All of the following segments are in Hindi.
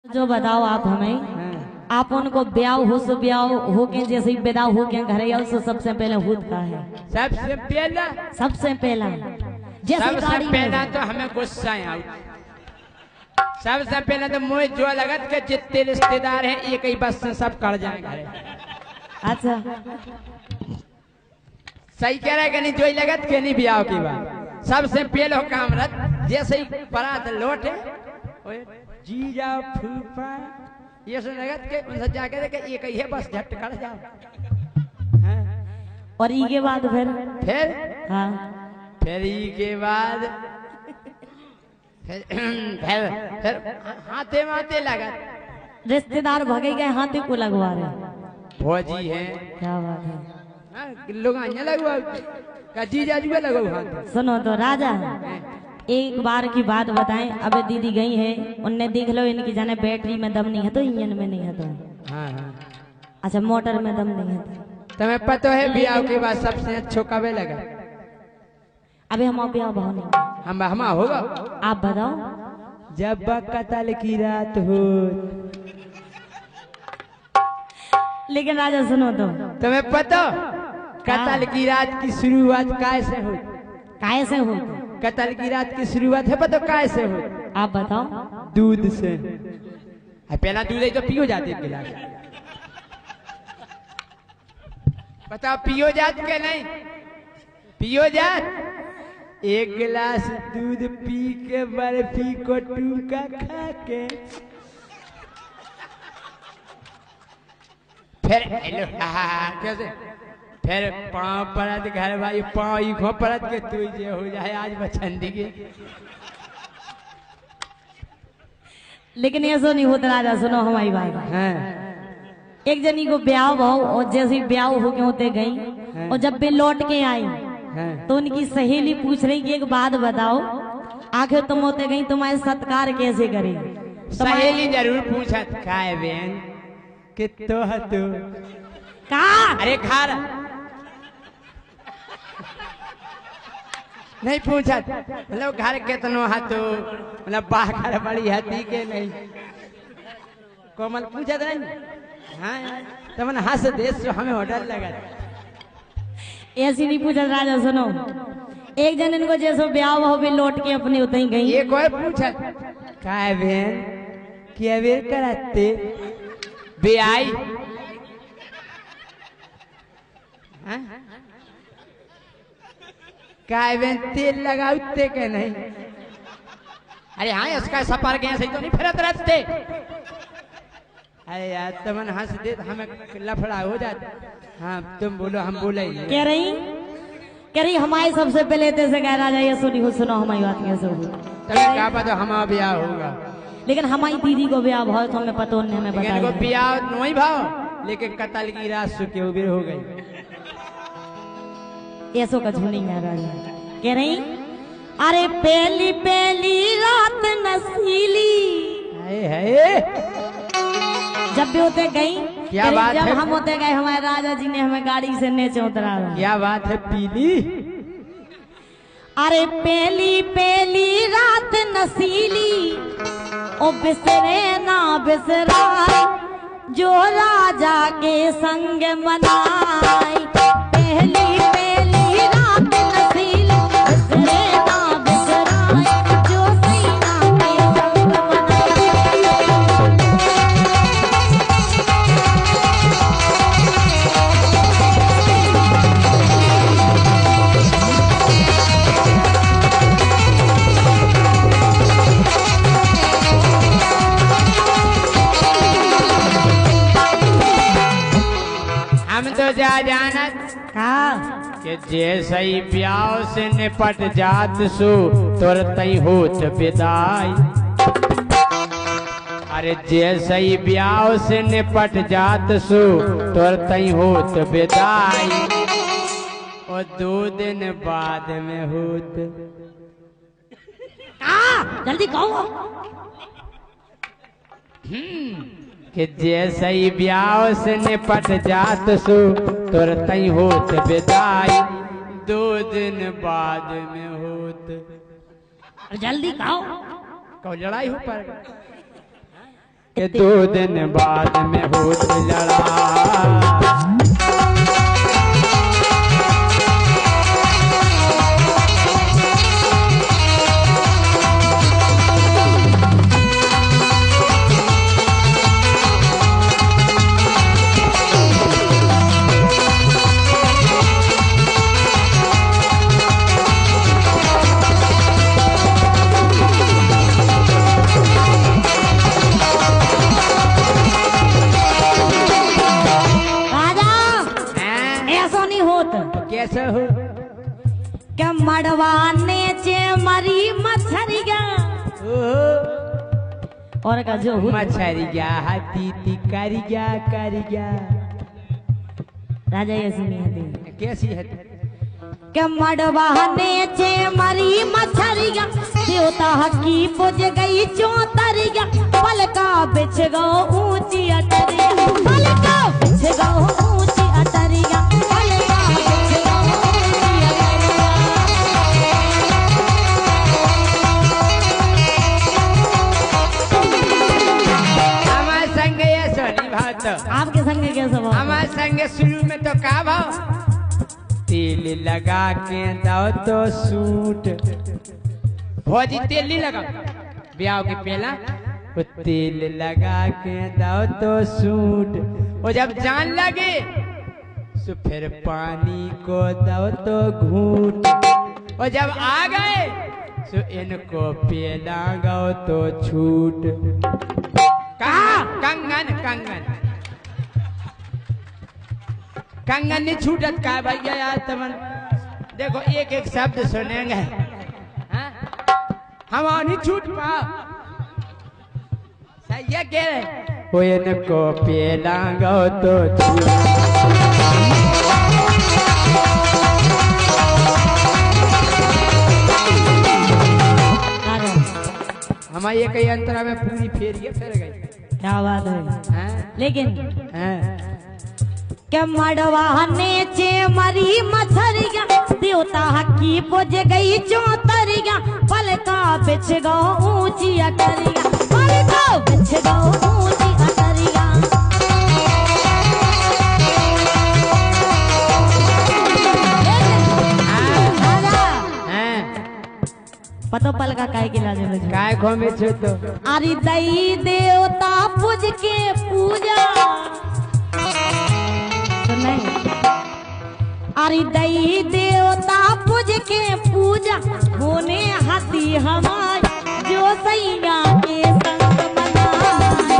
जो बताओ आप हमें, आप उनको ब्याह हो के जैसे ही विदा हो के घर आओ तो सबसे पहले हुद का है। सबसे पहला जैसे गाड़ी पहला तो हमें गुस्सा आओ। सबसे पहले तो मुझे जो लगत के जितने रिश्तेदार हैं एक ही बस से सब कर जाए घरे। अच्छा सही कह रहे कि नहीं? जो लगत के नहीं ब्याह की बात सबसे पहले काम रत जैसे ही परात लौटे जीजा फूफा ये सब लगत के उनसे जाके देखे एक ही बस झट कर जाओ। और ई के बाद फिर हाँ फिर ई के बाद फिर हाथे माथे लगा रिश्तेदार भगे गए हाथे को लगवा रहे। भौजी है क्या बात है, लोग लगवा जीजा जुआ लगो हाथ। सुनो तो राजा एक बार की बात बताएं। अब दीदी गई है उनने देख लो इनकी जाने बैटरी में दम नहीं है तो इंजन में नहीं है तो हाँ। अच्छा मोटर में दम नहीं है तुम्हें पता है ब्याह के बाद सबसे अच्छा कब लगा? अभी हम ब्याह भाव नहीं हम होगा। आप बताओ। जब कतल की रात हो। लेकिन राजा सुनो तो तुम्हें पता कतल की रात की शुरुआत कैसे हो? कैसे हो? कतल की रात की शुरुआत है पता कैसे हो? आप बताओ। दूध से। पहला दूध ही तो पियो जाते गिलास। बताओ पियो जात के नहीं? पियो जात एक गिलास दूध पी के बर्फी को टूका खा के फिर हेलो कैसे फिर पाँव परत घर भाई पाँव ही खो परत के तू जे हो जाए आज बचंदी के। लेकिन ऐसा नहीं होता राजा सुनो हमारी बात। हाँ। एक जनी को ब्याह भाव और जैसे ब्याह हो के होते गई और जब वे लौट के आई तो उनकी सहेली पूछ रही कि एक बात बताओ आखिर तुम होते गई तुम्हारे सत्कार कैसे करे? सहेली जरूर पूछत काय बहन कि तो हतु का अरे खार नहीं पूछत मतलब घर कितनो हतु मतलब बाहर बड़ी हती के नहीं कोमल पूछत नहीं। हाँ तो मन हंस देश जो हमें होटल लगा ऐसी नहीं पूछत राजा सुनो। एक जन इनको जैसे ब्याह हो भी लौट के अपने उतई गई। एक और पूछत काय बहन क्या वे करते बेआई काय बहन तेल लगाते के नहीं? अरे हाँ इसका सफर गया सही तो नहीं फिरत रखते। अरे यार तुमन हंस दे हमें लफड़ा हो जाता। हाँ तुम बोलो हम बोले कह रही हमारे सबसे पहले से कह राजा ये सुनो हमारी बात कैसे होगी? क्या पता हमारा ब्याह होगा। लेकिन हमारी दीदी को ब्याह भाव तो हमें पता नहीं हमें बताया ब्याह नहीं भाव लेकिन कतल की रात सुखे उबेर हो गई। ऐसो का झूनी है राजा। कह रही अरे पहली रात नसीली जब भी होते गई क्या बात जब है? हम होते गए हमारे राजा जी ने हमें गाड़ी से नीचे उतरा। क्या बात है पीली? अरे पहली रात नसीली ओ बिसरे ना बिसराई जो राजा के संग मनाई। पहली रात नसीली बिसरे ना बिसराई जो सैना के संग मनाई। हम तो जा जानत कि जैसे ही ब्याह से निपट जात सो तुरंत ही होत विदाई। अरे जैसे ही ब्याह से निपट जात सो तुरंत ही होत विदाई और 2 दिन बाद में होत। जल्दी कहो। कि जैसे ही ब्याह से निपट जात सो तुरंत ही होत विदाई 2 दिन बाद में होत। जल्दी कहो। कहो लड़ाई हो पर कि 2 दिन बाद में होत लड़ा। कैसे हो क्या मड़वाने चे मरी मछरिया और का जो मछरिया हाथी तिकारिया कारिया राजा ये सुनिए कैसी है क्या मड़वाने चे मरी मछरिया देवता हकी पुज गई चौतरिया पलका बिछ गो ऊंची अटरिया पलका बिछ गो ऊंची अटरिया पलका बिछ गो ऊंची अटरिया। हमारे संग ये सोनी भात आपके संग कैसा भाव? हमारे संग शुरू में तो का भाव तेल लगा के दो तो सूट भौजी तेल नहीं लगा ब्याह के पहला वो तेल लगा के दो तो सूट वो जब जान लगे तो फिर पानी को दो तो घूट और जब आ गए तो इनको पेला गो तो छूट। कहा कंगन कंगन कंगन नहीं छूटत का भैया यार तमन देखो एक एक शब्द सुनेंगे हम नहीं छूट पाओ सही है कह रहे वो इनको पेला गो तो हमारे ये कई अंतरा में पूरी फेरिए फिर गई। क्या बात है लेकिन क्या मड़वाने चे मरी मछरिया देवता हकी पुज गई चौतरिया पलका बिछ गो ऊंची अटरिया पलका बिछ गो ऊंची अटरिया। पतो पलका काय के लाजे में काय घोमे छो तो अरे दई देवता पुज के पूजा तो नहीं अरे दई देवता पुज के पूजा होने हाथी हमारे जो सैया के संग मनाई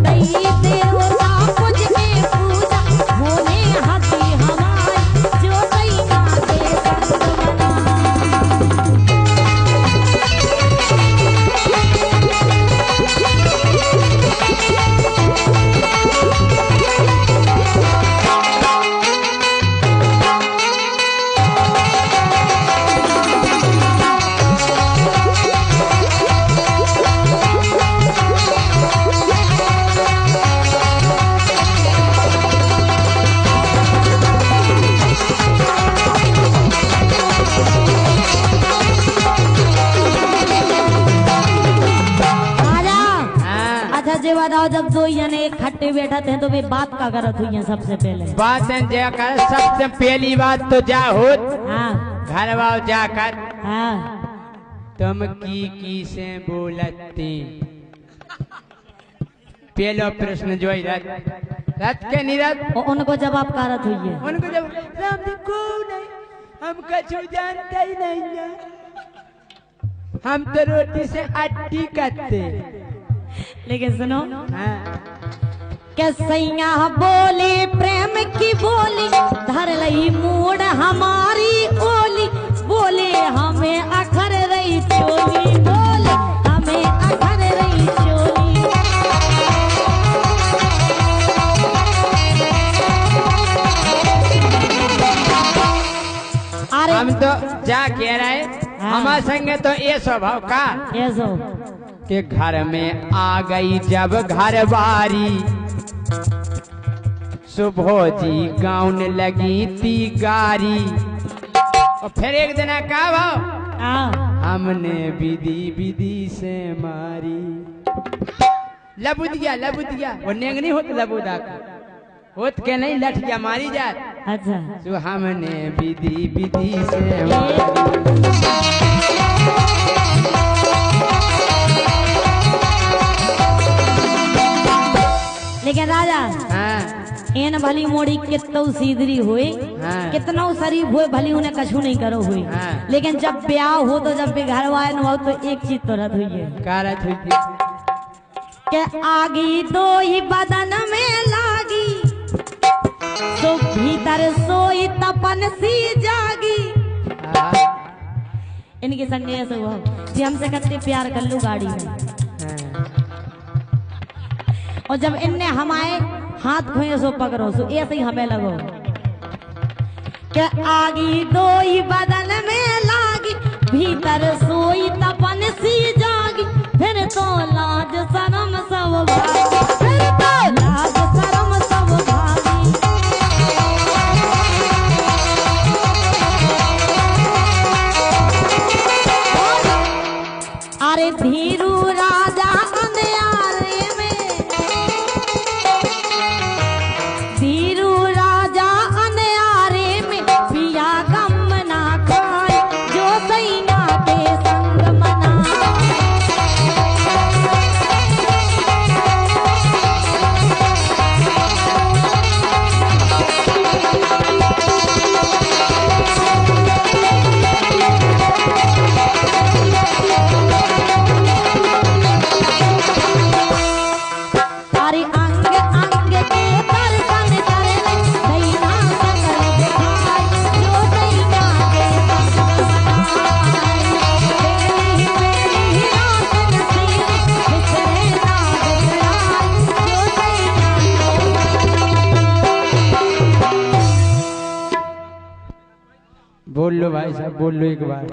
दई देवता पुज के पूजा होने हाथी हमारे जो सैया के संग मनाई। बताओ जब दो जने एक खट्टे बैठा थे तो वे बात का करत हुई है सबसे पहले बात जाकर सबसे पहली बात तो जा हो घर वाओ जाकर तुम की से बोलती पहलो प्रश्न जो रथ के निरत उनको जवाब करत हुई है उनको जवाब नहीं हम कछु जानते ही नहीं है हम तो रोटी से अट्टी करते। लेकिन सुनो कैसैया बोले प्रेम की बोली धर लई मूड हमारी ओली बोले हमें अखर रही चोली बोले हमें अखर रही चोली। अरे हम तो जा कह रहे हमारे संगे तो ये स्वभाव का ऐसो कि घर में आ गई जब घर बारी सुबह जी गाउन लगी थी गारी और फिर एक दिन का भाव हमने विधि विधि से मारी लबुदिया वो नेंगनी होत लबुदा होत के नहीं लठ जा मारी जात। अच्छा जो हमने विधि विधि से लेकिन राजा हाँ एन भली मोड़ी कितनो सीधरी हुई हाँ। कितनो शरीफ हुए भली उन्हें कछु नहीं करो हुई हाँ। लेकिन जब ब्याह हो तो जब भी घर वाले न हो तो एक चीज तो रद हुई है कारत हुई के आगी दो ही बदन में लागी तो भीतर सोई तपन सी जागी। हाँ, इनके संगे ऐसा हुआ कि हमसे कितने प्यार कर लू गाड़ी में हाँ। और जब इनने हमारे हाथ खोए सो पकड़ो सो ऐसे ही हमें लगो के आगी दो ही बदन में लागी भीतर सोई तपन सी जागी फिर तो लाज शरम सब भागी फिर तो लाज शरम सब भागी। अरे धीरू राजा अंधियारे में धीरू राजा अंधियारे में पिया गम ना खाए जो सैया के संग मनाए। अरे अंग अंग के दर्शन करे दैना सकल दिखाए जो दैना के संग मनाए। बेली बेली रात नसीब बिछड़े ना बिछड़ाए जो दैना के। बोल लो भाई साहब बोल लो एक बार।